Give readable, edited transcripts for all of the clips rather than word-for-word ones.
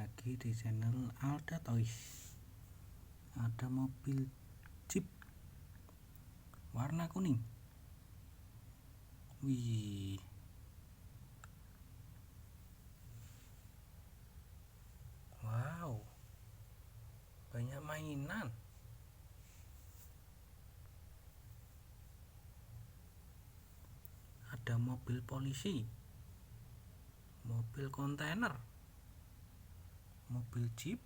lagi di channel Alda Toys. Ada mobil Jeep warna kuning. Wih, wow, banyak mainan. Ada mobil polisi, mobil kontainer, mobil Jeep,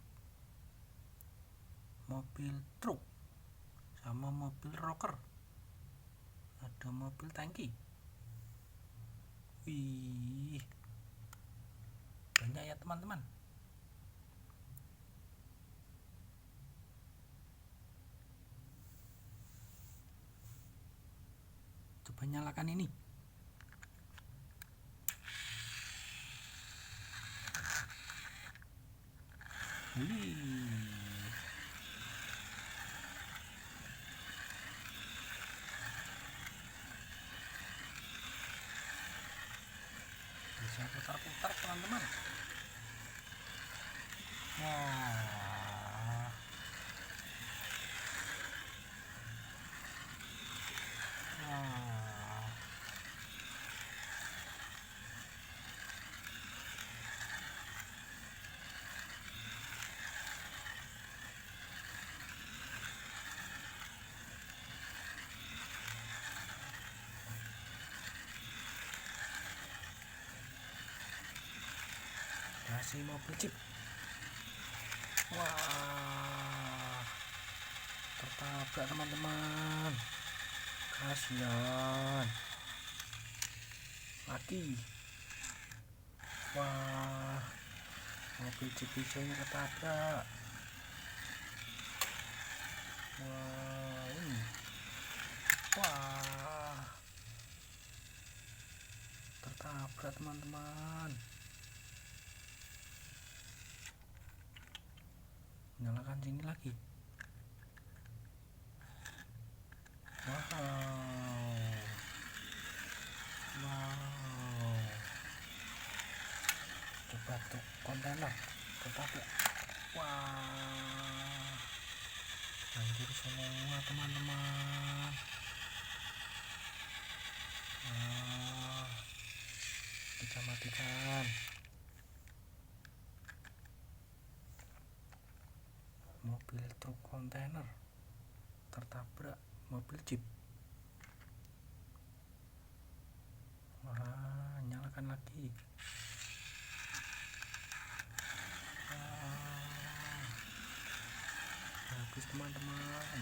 mobil truk, sama mobil rocker. Ada mobil tangki. Wih, banyak ya teman-teman. Coba nyalakan ini. Wih, bisa putar-putar teman-teman. Wah, wah, kasih mobil Jeep. Wah, tertabrak teman-teman, kasihan. Mati. Wah, mobil Jeep hijaunya ketabrak. Wow. Wah, tertabrak teman-teman. Nyalakan sini lagi. Wow, wow, coba tuh kontainer ketabrak. Wah, hancur semua teman-teman. Wah, kita matikan. Mobil truk kontainer tertabrak mobil Jeep. Wah, nyalakan lagi. Wah, bagus teman-teman.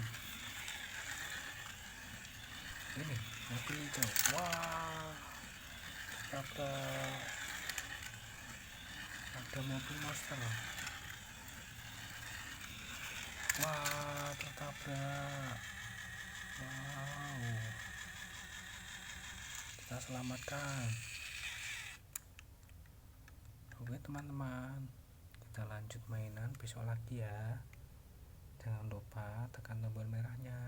Ini mobil hijau. Wah, tertabrak. Ada mobil monster. Wah, tertabrak. Wow, kita selamatkan. Oke teman-teman, kita lanjut mainan besok lagi ya. Jangan lupa tekan tombol merahnya.